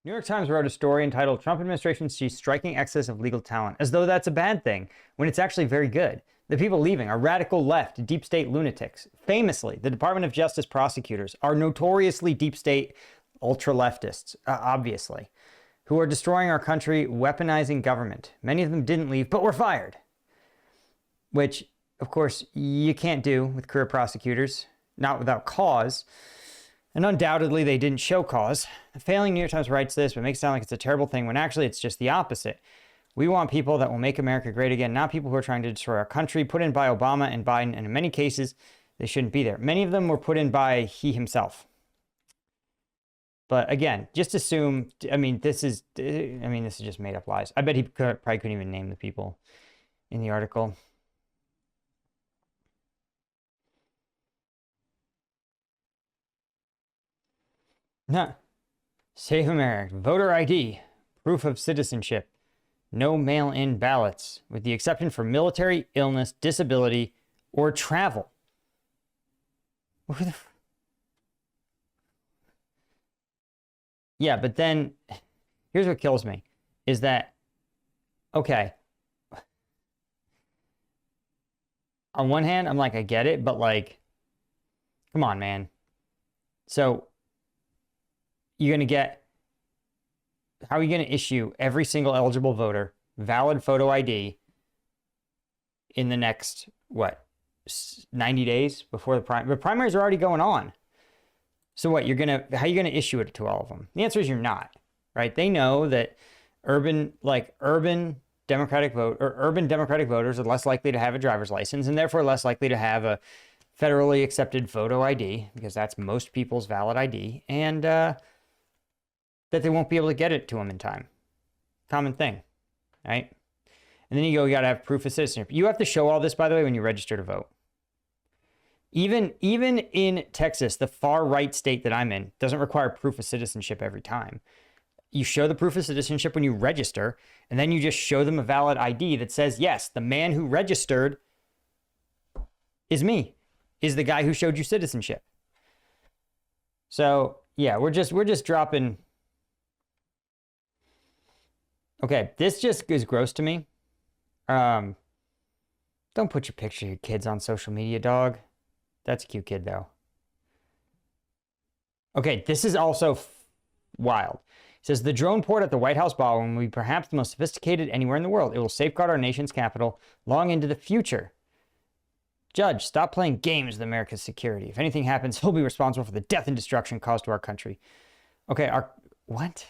New York Times wrote a story entitled Trump Administration Sees Striking Excess of Legal Talent, as though that's a bad thing, when it's actually very good. The people leaving are radical left, deep state lunatics. Famously, the Department of Justice prosecutors are notoriously deep state ultra leftists, obviously, who are destroying our country, weaponizing government. Many of them didn't leave, but were fired. Which, of course, you can't do with career prosecutors, not without cause. And undoubtedly, they didn't show cause. The failing New York Times writes this, but makes it sound like it's a terrible thing, when actually it's just the opposite. We want people that will make America great again, not people who are trying to destroy our country, put in by Obama and Biden, and in many cases, they shouldn't be there. Many of them were put in by he himself. But again, just assume, this is just made up lies. I bet he probably couldn't even name the people in the article. Nah. Save America. Voter ID. Proof of citizenship. No mail-in ballots, with the exception for military, illness, disability, or travel. Yeah, but then here's what kills me is that, okay, on one hand, I'm like, I get it, but like, come on, man. So you're going to get, how are you going to issue every single eligible voter valid photo ID in the next, 90 days before the primaries are already going on. So what, how are you going to issue it to all of them? The answer is you're not, right? They know that urban Democratic voters are less likely to have a driver's license and therefore less likely to have a federally accepted photo ID, because that's most people's valid ID, and that they won't be able to get it to them in time. Common thing, right? And then you got to have proof of citizenship. You have to show all this, by the way, when you register to vote. Even in Texas, the far right state that I'm in, doesn't require proof of citizenship every time. You show the proof of citizenship when you register, and then you just show them a valid ID that says, yes, the man who registered is me, is the guy who showed you citizenship. So yeah, we're just dropping. Okay, this just is gross to me. Don't put your picture of your kids on social media, dog. That's a cute kid, though. Okay, this is also wild. It says, the drone port at the White House ballroom will be perhaps the most sophisticated anywhere in the world. It will safeguard our nation's capital long into the future. Judge, stop playing games with America's security. If anything happens, he'll be responsible for the death and destruction caused to our country. Okay, what?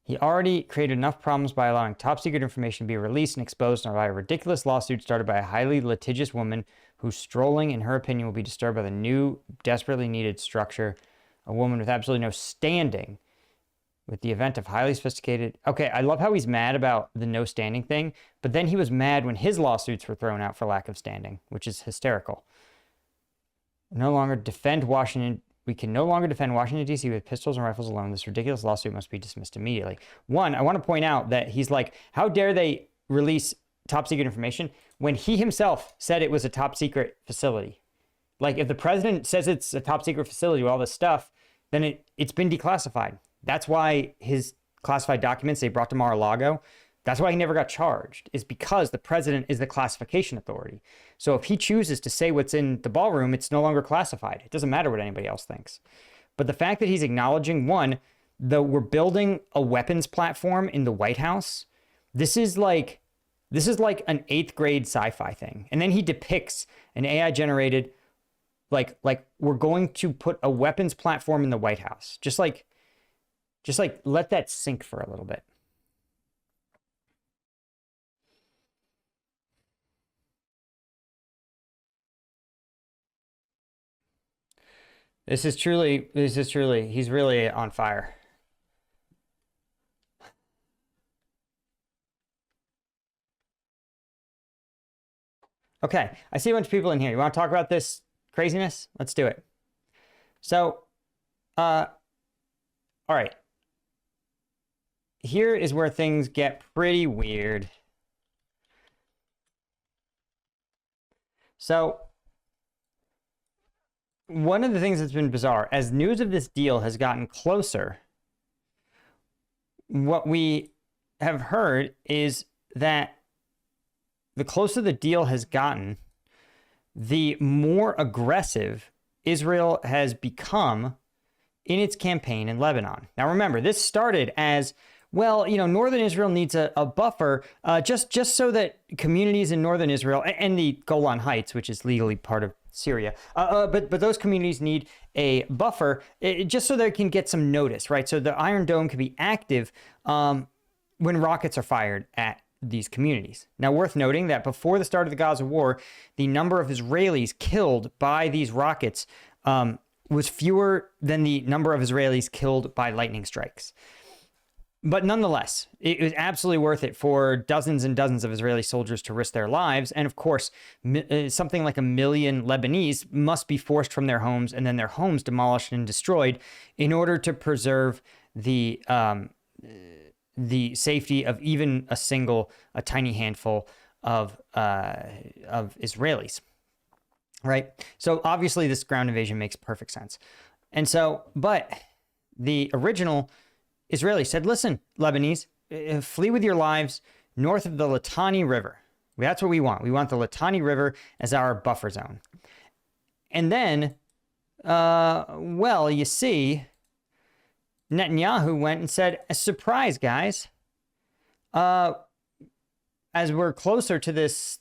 He already created enough problems by allowing top secret information to be released and exposed by a ridiculous lawsuit started by a highly litigious woman whose strolling, in her opinion, will be disturbed by the new, desperately needed structure. A woman with absolutely no standing with the event of highly sophisticated. Okay, I love how he's mad about the no standing thing, but then he was mad when his lawsuits were thrown out for lack of standing, which is hysterical. No longer defend Washington. We can no longer defend Washington, D.C. with pistols and rifles alone. This ridiculous lawsuit must be dismissed immediately. One, I want to point out that he's like, how dare they release top secret information when he himself said it was a top secret facility? Like, if the president says it's a top secret facility with all this stuff, then it's been declassified. That's why his classified documents they brought to Mar-a-Lago, that's why he never got charged, is because the president is the classification authority. So if he chooses to say what's in the ballroom, it's no longer classified. It doesn't matter what anybody else thinks. But the fact that he's acknowledging, one, we're building a weapons platform in the White House, this is like an 8th grade sci-fi thing. And then he depicts an AI generated, like we're going to put a weapons platform in the White House. Just like let that sink for a little bit. This is truly, he's really on fire. Okay, I see a bunch of people in here. You want to talk about this craziness? Let's do it. So, all right. Here is where things get pretty weird. So, one of the things that's been bizarre, as news of this deal has gotten closer, what we have heard is that the closer the deal has gotten, the more aggressive Israel has become in its campaign in Lebanon. Now, remember, this started as, well, northern Israel needs a buffer just so that communities in northern Israel and the Golan Heights, which is legally part of Syria, but those communities need a buffer just so they can get some notice, right? So the Iron Dome can be active when rockets are fired at these communities. Now, worth noting that before the start of the Gaza war, the number of Israelis killed by these rockets was fewer than the number of Israelis killed by lightning strikes. But nonetheless, it was absolutely worth it for dozens and dozens of Israeli soldiers to risk their lives. And of course, something like 1 million Lebanese must be forced from their homes and then their homes demolished and destroyed in order to preserve the safety of even a tiny handful of Israelis. Right? So obviously this ground invasion makes perfect sense. And so, but the original Israelis said, listen, Lebanese, flee with your lives north of the Litani River. That's what we want. We want the Litani River as our buffer zone. And then, you see, Netanyahu went and said, a surprise, guys. As we're closer to this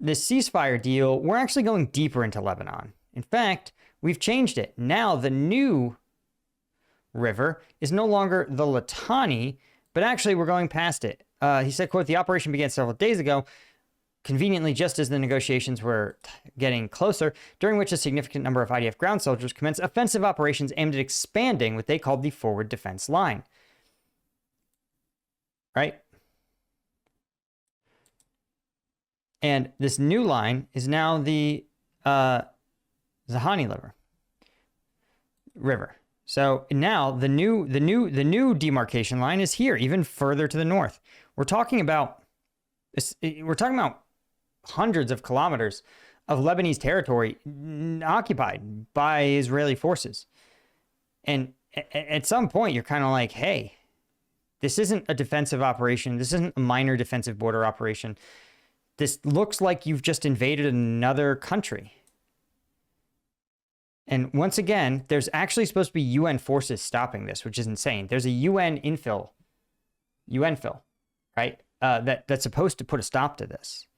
ceasefire deal, we're actually going deeper into Lebanon. In fact, we've changed it. Now the new river is no longer the Litani, but actually we're going past it. He said, quote, the operation began several days ago, conveniently just as the negotiations were getting closer, during which a significant number of IDF ground soldiers commenced offensive operations aimed at expanding what they called the forward defense line. Right? And this new line is now the Zahani River. So now the new demarcation line is here, even further to the north. We're talking about hundreds of kilometers of Lebanese territory occupied by Israeli forces. And at some point, you're kind of like, hey, this isn't a defensive operation. This isn't a minor defensive border operation. This looks like you've just invaded another country. And once again, there's actually supposed to be UN forces stopping this, which is insane. There's a UN infill, right? That's supposed to put a stop to this.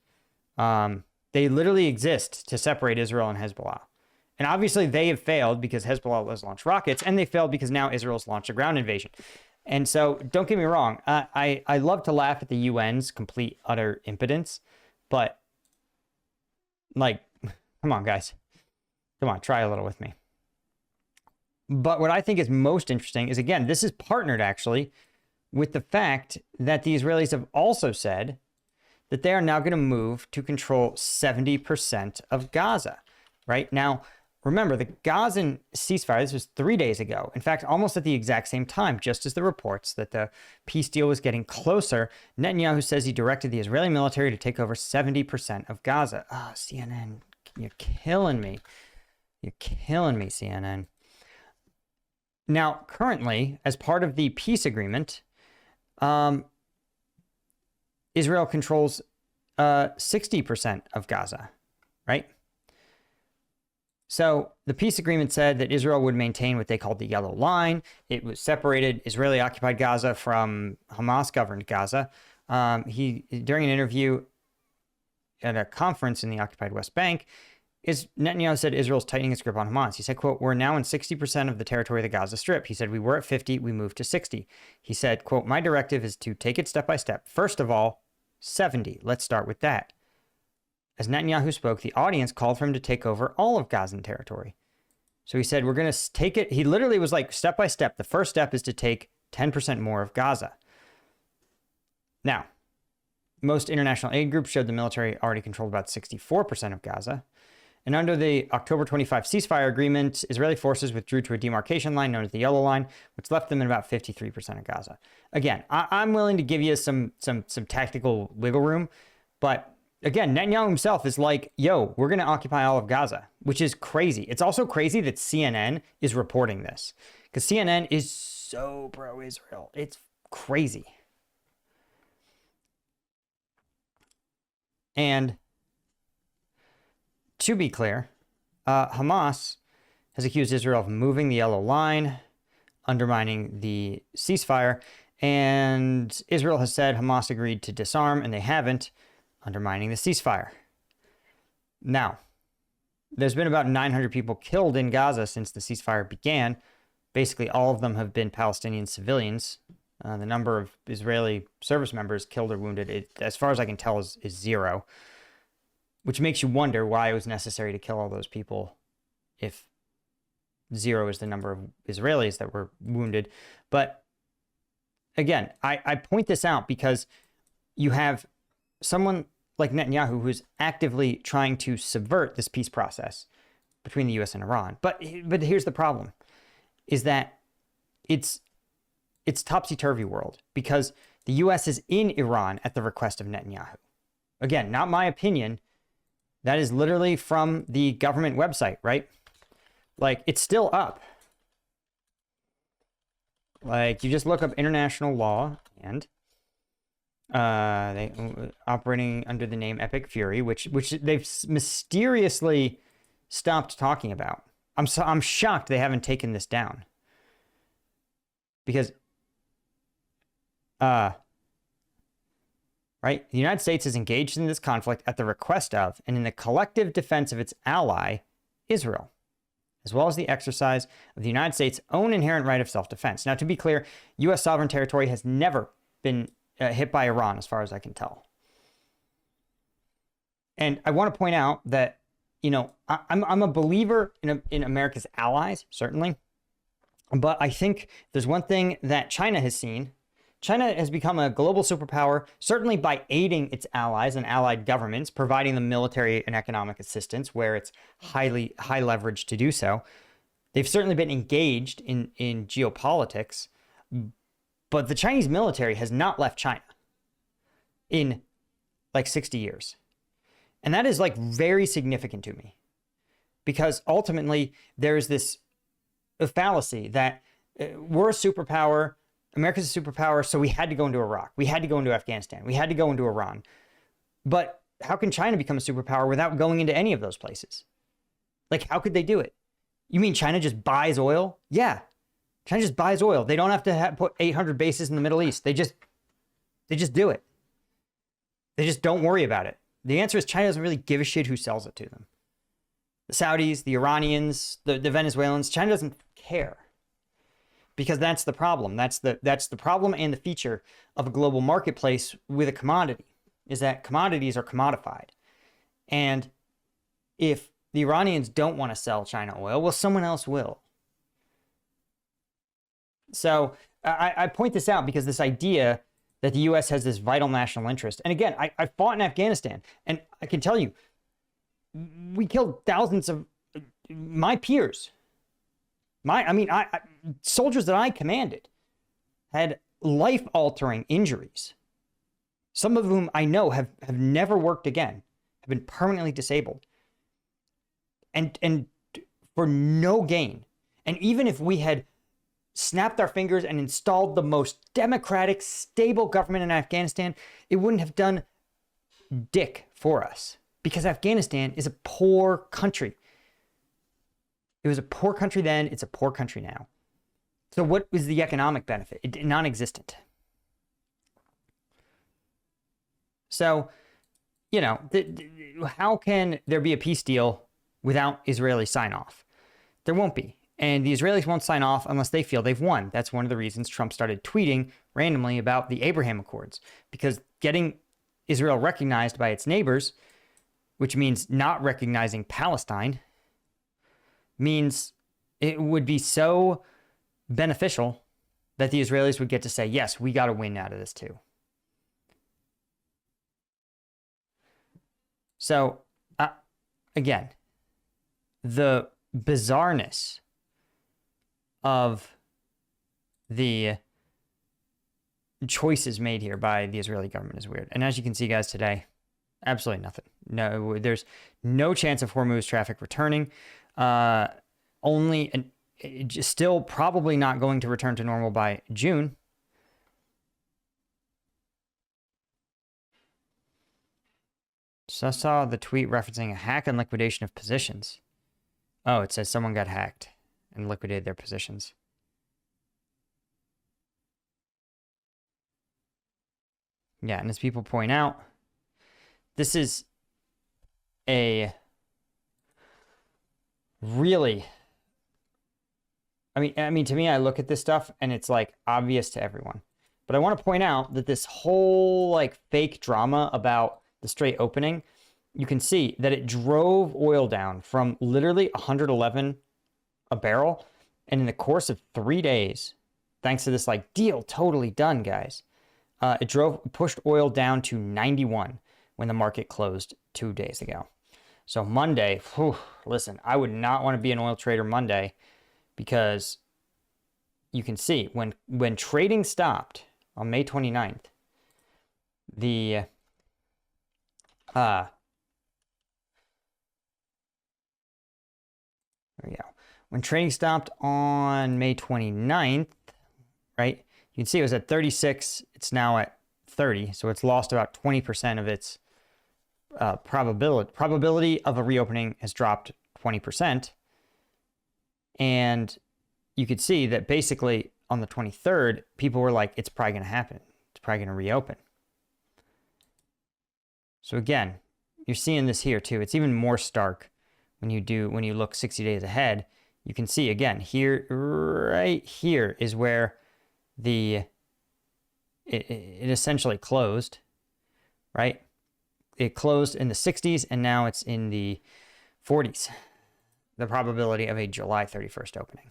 They literally exist to separate Israel and Hezbollah. And obviously they have failed because Hezbollah has launched rockets, and they failed because now Israel's launched a ground invasion. And so don't get me wrong. I love to laugh at the UN's complete, utter impotence, but like, come on, guys. Come on, try a little with me. But what I think is most interesting is, again, this is partnered actually with the fact that the Israelis have also said that they are now going to move to control 70% of Gaza. Right now, remember, the Gazan ceasefire, this was 3 days ago. In fact, almost at the exact same time, just as the reports that the peace deal was getting closer, Netanyahu says he directed the Israeli military to take over 70% of Gaza. Oh, CNN, you're killing me. You're killing me, CNN. Now, currently, as part of the peace agreement, Israel controls 60% of Gaza, right? So the peace agreement said that Israel would maintain what they called the yellow line. It was separated Israeli-occupied Gaza from Hamas-governed Gaza. During an interview at a conference in the occupied West Bank, Netanyahu said Israel's tightening its grip on Hamas. He said, quote, we're now in 60% of the territory of the Gaza Strip. He said, we were at 50, we moved to 60. He said, quote, my directive is to take it step by step. First of all, 70. Let's start with that. As Netanyahu spoke, the audience called for him to take over all of Gazan territory. So he said, we're going to take it. He literally was like, step by step. The first step is to take 10% more of Gaza. Now, most international aid groups showed the military already controlled about 64% of Gaza. And under the October 25 ceasefire agreement, Israeli forces withdrew to a demarcation line known as the Yellow Line, which left them in about 53% of Gaza. Again, I'm willing to give you some tactical wiggle room, but again, Netanyahu himself is like, yo, we're going to occupy all of Gaza, which is crazy. It's also crazy that CNN is reporting this, because CNN is so pro-Israel. It's crazy. And to be clear, Hamas has accused Israel of moving the yellow line, undermining the ceasefire, and Israel has said Hamas agreed to disarm, and they haven't, undermining the ceasefire. Now, there's been about 900 people killed in Gaza since the ceasefire began. Basically, all of them have been Palestinian civilians. The number of Israeli service members killed or wounded, as far as I can tell, is zero, which makes you wonder why it was necessary to kill all those people if zero is the number of Israelis that were wounded. But again, I point this out because you have someone like Netanyahu who's actively trying to subvert this peace process between the U.S. and Iran. But here's the problem, is that it's topsy-turvy world because the U.S. is in Iran at the request of Netanyahu. Again, not my opinion. That is literally from the government website, right? Like, it's still up. Like, you just look up international law and they operating under the name Epic Fury, which they've mysteriously stopped talking about. I'm shocked they haven't taken this down. Because right, the United States is engaged in this conflict at the request of and in the collective defense of its ally, Israel, as well as the exercise of the United States' own inherent right of self-defense. Now, to be clear, U.S. sovereign territory has never been hit by Iran, as far as I can tell. And I want to point out that, you know, I'm a believer in America's allies, certainly. But I think there's one thing that China has seen. China has become a global superpower, certainly by aiding its allies and allied governments, providing them military and economic assistance where it's high leverage to do so. They've certainly been engaged in geopolitics, but the Chinese military has not left China in like 60 years. And that is like very significant to me because ultimately there's this fallacy that we're a superpower, America's a superpower, so we had to go into Iraq. We had to go into Afghanistan. We had to go into Iran. But how can China become a superpower without going into any of those places? Like, how could they do it? You mean China just buys oil? Yeah. China just buys oil. They don't have to put 800 bases in the Middle East. They just do it. They just don't worry about it. The answer is China doesn't really give a shit who sells it to them. The Saudis, the Iranians, the Venezuelans, China doesn't care. Because that's the problem. That's the problem and the feature of a global marketplace with a commodity, is that commodities are commodified. And if the Iranians don't want to sell China oil, well, someone else will. So I point this out because this idea that the U.S. has this vital national interest. And again, I fought in Afghanistan, and I can tell you, we killed thousands of my peers. Soldiers that I commanded had life-altering injuries. Some of whom I know have never worked again, have been permanently disabled. And for no gain. And even if we had snapped our fingers and installed the most democratic, stable government in Afghanistan, it wouldn't have done dick for us. Because Afghanistan is a poor country. It was a poor country then, it's a poor country now. So what was the economic benefit? Non-existent. So, you know, how can there be a peace deal without Israeli sign-off? There won't be. And the Israelis won't sign off unless they feel they've won. That's one of the reasons Trump started tweeting randomly about the Abraham Accords. Because getting Israel recognized by its neighbors, which means not recognizing Palestine, means it would be so beneficial that the Israelis would get to say, yes, we got a win out of this too. So, again, the bizarreness of the choices made here by the Israeli government is weird. And as you can see, guys, today, absolutely nothing. No, there's no chance of Hormuz traffic returning. Only still probably not going to return to normal by June. So I saw the tweet referencing a hack and liquidation of positions. Oh, it says someone got hacked and liquidated their positions. Yeah, and as people point out, this is a really... I mean, to me, I look at this stuff and it's like obvious to everyone. But I want to point out that this whole like fake drama about the straight opening, you can see that it drove oil down from literally 111 a barrel. And in the course of 3 days, thanks to this like deal totally done, guys, it pushed oil down to 91 when the market closed 2 days ago. So Monday, listen, I would not want to be an oil trader Monday, because you can see when trading stopped on May 29th, the there we go. When trading stopped on May 29th, right? You can see it was at 36. It's now at 30. So it's lost about 20% of its probability of a reopening has dropped 20%. And you could see that basically on the 23rd, people were like, it's probably going to happen. It's probably going to reopen. So again, you're seeing this here too. It's even more stark when you look 60 days ahead. You can see again here, right here is where it essentially closed, right? It closed in the 60s and now it's in the 40s. The probability of a July 31st opening.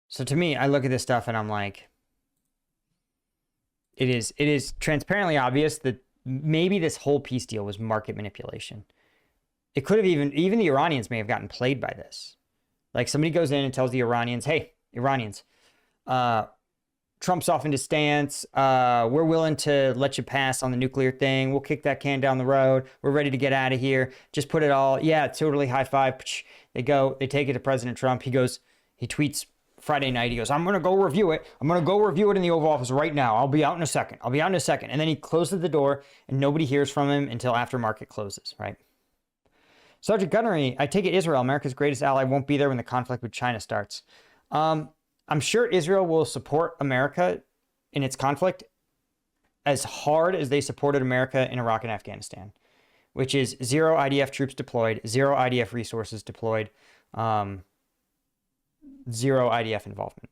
So to me, I look at this stuff and I'm like, it is transparently obvious that maybe this whole peace deal was market manipulation. It could have even the Iranians may have gotten played by this. Like somebody goes in and tells the Iranians, hey, Iranians, Trump's off into stance. We're willing to let you pass on the nuclear thing. We'll kick that can down the road. We're ready to get out of here. Just put it all. Yeah, totally high five. They take it to President Trump. He tweets Friday night. He goes, I'm going to go review it. I'm going to go review it in the Oval Office right now. I'll be out in a second. And then he closes the door and nobody hears from him until after market closes, right? Sergeant Gunnery, I take it Israel, America's greatest ally, won't be there when the conflict with China starts. I'm sure Israel will support America in its conflict as hard as they supported America in Iraq and Afghanistan, which is 0 IDF troops deployed, 0 IDF resources deployed, 0 IDF involvement.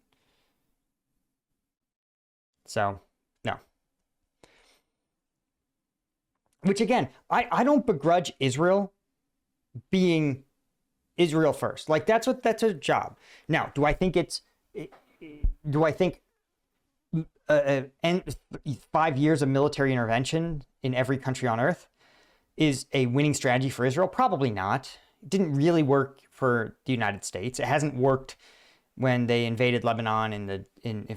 So, no. Which again, I don't begrudge Israel being Israel first. Like that's a job. Now, do I think 5 years of military intervention in every country on earth is a winning strategy for Israel? Probably not. It didn't really work for the United States. It hasn't worked when they invaded Lebanon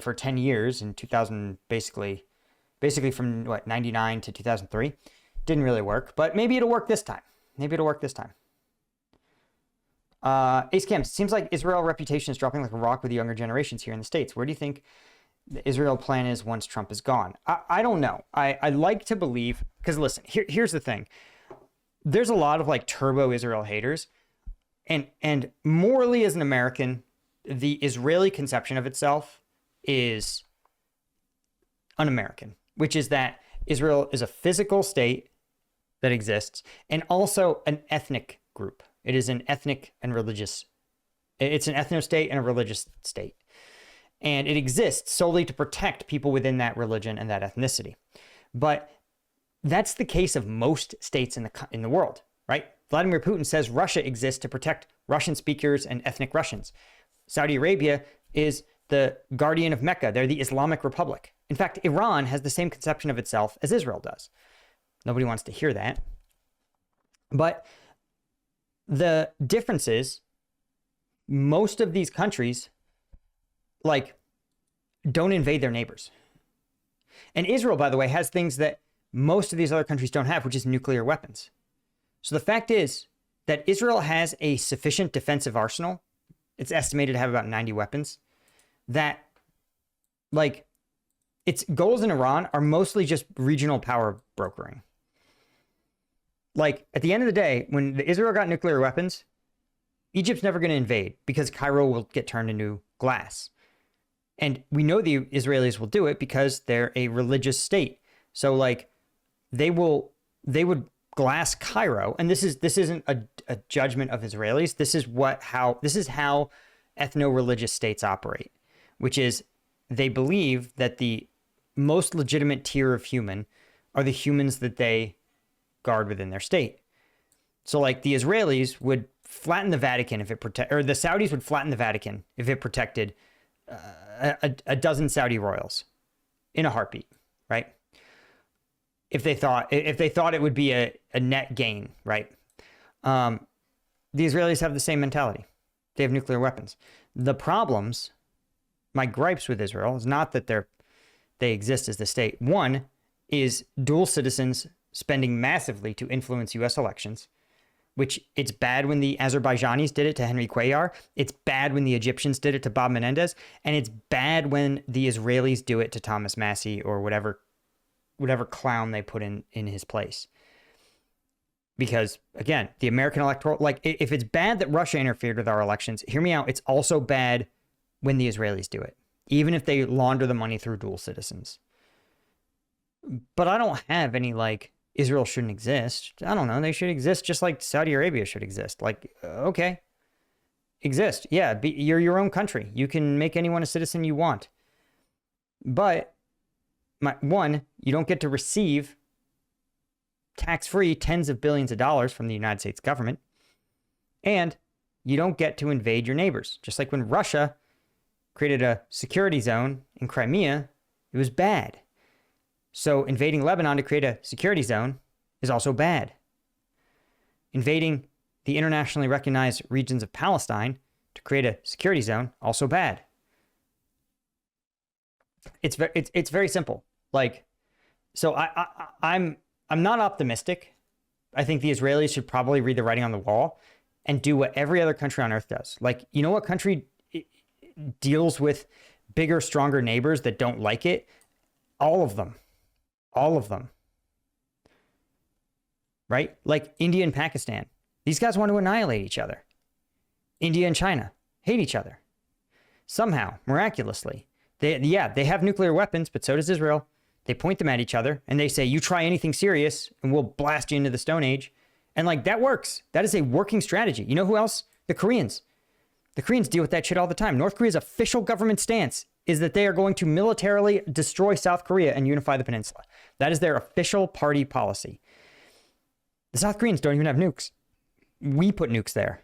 for 10 years in 2000, basically from 99 to 2003. Didn't really work, but maybe it'll work this time. Ace Camps, it seems like Israel reputation is dropping like a rock with the younger generations here in the States. Where do you think the Israel plan is once Trump is gone? I don't know. I like to believe, because listen, here's the thing. There's a lot of like turbo Israel haters, and morally as an American, the Israeli conception of itself is un-American, which is that Israel is a physical state that exists and also an ethnic group. It is an ethnic and religious. It's an ethno-state and a religious state. And it exists solely to protect people within that religion and that ethnicity. But that's the case of most states in the world, right? Vladimir Putin says Russia exists to protect Russian speakers and ethnic Russians. Saudi Arabia is the guardian of Mecca. They're the Islamic Republic. In fact, Iran has the same conception of itself as Israel does. Nobody wants to hear that. But the difference is most of these countries don't invade their neighbors. And Israel, by the way, has things that most of these other countries don't have, which is nuclear weapons. So the fact is that Israel has a sufficient defensive arsenal it's estimated to have about 90 weapons, that like its goals in Iran are mostly just regional power brokering. Like at the end of the day, when Israel got nuclear weapons, Egypt's never going to invade because Cairo will get turned into glass. And we know the Israelis will do it because they're a religious state. So like they would glass Cairo. And this isn't a judgment of Israelis. This is how ethno-religious states operate, which is they believe that the most legitimate tier of human are the humans that they guard within their state. So like the Israelis would flatten the Vatican if it or the Saudis would flatten the Vatican if it protected a dozen Saudi royals in a heartbeat, right? If they thought it would be a net gain, right? The Israelis have the same mentality. They have nuclear weapons. The problems, my gripes with Israel is not that they exist as the state. One is dual citizens spending massively to influence U.S. elections, which it's bad when the Azerbaijanis did it to Henry Cuellar. It's bad when the Egyptians did it to Bob Menendez. And it's bad when the Israelis do it to Thomas Massie or whatever clown they put in his place. Because again, the American electoral, like if it's bad that Russia interfered with our elections, hear me out. It's also bad when the Israelis do it, even if they launder the money through dual citizens. But I don't have any like Israel shouldn't exist. I don't know. They should exist just like Saudi Arabia should exist. Like, okay, exist. Yeah, you're your own country. You can make anyone a citizen you want. But you don't get to receive tax-free tens of billions of dollars from the United States government. And you don't get to invade your neighbors. Just like when Russia created a security zone in Crimea, it was bad. So invading Lebanon to create a security zone is also bad. Invading the internationally recognized regions of Palestine to create a security zone, also bad. It's very simple. Like, so I'm not optimistic. I think the Israelis should probably read the writing on the wall and do what every other country on earth does. Like, you know what country deals with bigger, stronger neighbors that don't like it? All of them. All of them. Right? Like India and Pakistan. These guys want to annihilate each other. India and China hate each other. Somehow, miraculously. They have nuclear weapons, but so does Israel. They point them at each other and they say, you try anything serious and we'll blast you into the Stone Age. And like that works. That is a working strategy. You know who else? The Koreans. The Koreans deal with that shit all the time. North Korea's official government stance is that they are going to militarily destroy South Korea and unify the peninsula. That is their official party policy. The South Koreans don't even have nukes. We put nukes there.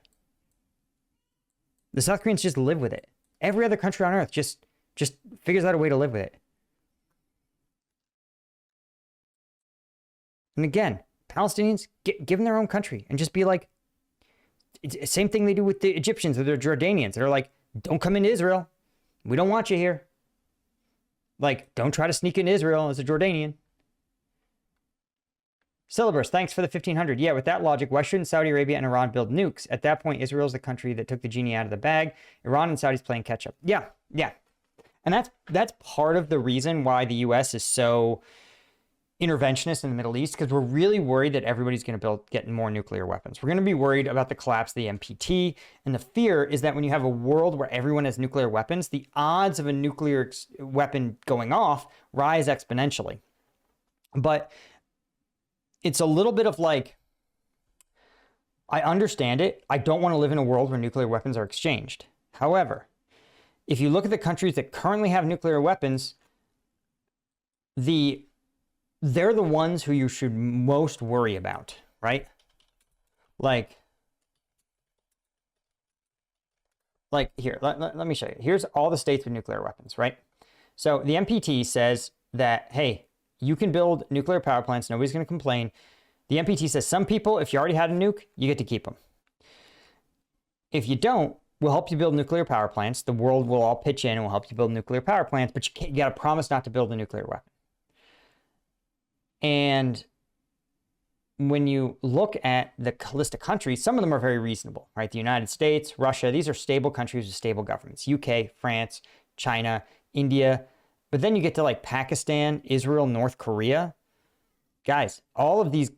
The South Koreans just live with it. Every other country on earth just figures out a way to live with it. And again, Palestinians, give them their own country and just be like, same thing they do with the Egyptians or the Jordanians. They're like, don't come into Israel. We don't want you here. Like, don't try to sneak into Israel as a Jordanian. Syllabus, thanks for the 1500. Yeah, with that logic, why shouldn't Saudi Arabia and Iran build nukes? At that point, Israel's the country that took the genie out of the bag. Iran and Saudi's playing catch up. Yeah. And that's part of the reason why the US is so interventionist in the Middle East, because we're really worried that everybody's going to get more nuclear weapons. We're going to be worried about the collapse of the NPT. And the fear is that when you have a world where everyone has nuclear weapons, the odds of a nuclear weapon going off rise exponentially. But it's a little bit of like, I understand it. I don't want to live in a world where nuclear weapons are exchanged. However, if you look at the countries that currently have nuclear weapons, they're the ones who you should most worry about, right? Like here, let me show you. Here's all the states with nuclear weapons, right? So the NPT says that, hey, you can build nuclear power plants. Nobody's going to complain. The NPT says some people, if you already had a nuke, you get to keep them. If you don't, we'll help you build nuclear power plants. The world will all pitch in and we'll help you build nuclear power plants, but you got to promise not to build a nuclear weapon. And when you look at the list of countries, some of them are very reasonable, right? The United States, Russia, these are stable countries with stable governments. UK, France, China, India. But then you get to like Pakistan, Israel, North Korea. Guys, all of these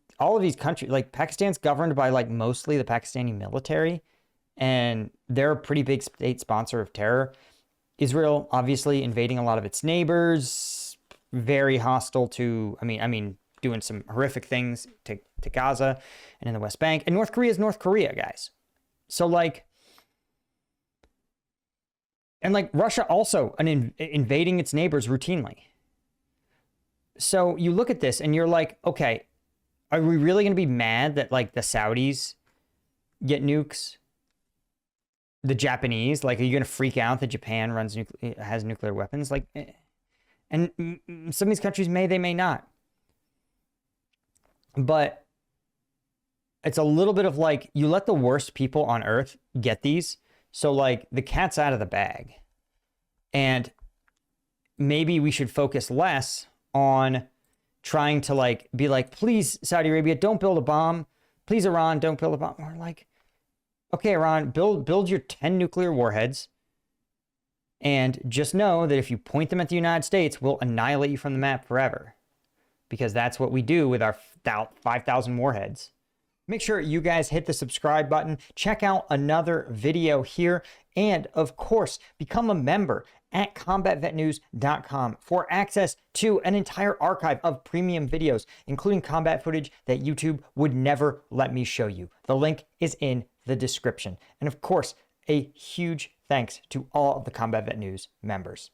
countries, like Pakistan's governed by like mostly the Pakistani military, and they're a pretty big state sponsor of terror. Israel obviously invading a lot of its neighbors, very hostile to, I mean, doing some horrific things to Gaza and in the West Bank. And North Korea is North Korea, guys. So like, and like Russia also invading its neighbors routinely. So you look at this and you're like, okay, are we really going to be mad that like the Saudis get nukes? The Japanese, like, are you going to freak out that Japan has nuclear weapons? Like, and some of these countries they may not. But it's a little bit of like, you let the worst people on earth get these. So like the cat's out of the bag. And maybe we should focus less on trying to like be like, please, Saudi Arabia, don't build a bomb. Please, Iran, don't build a bomb. Or like, okay, Iran, build your 10 nuclear warheads. And just know that if you point them at the United States, we'll annihilate you from the map forever. Because that's what we do with our 5,000 warheads. Make sure you guys hit the subscribe button. Check out another video here. And of course, become a member at combatvetnews.com for access to an entire archive of premium videos, including combat footage that YouTube would never let me show you. The link is in the description. And of course, a huge thanks to all of the Combat Vet News members.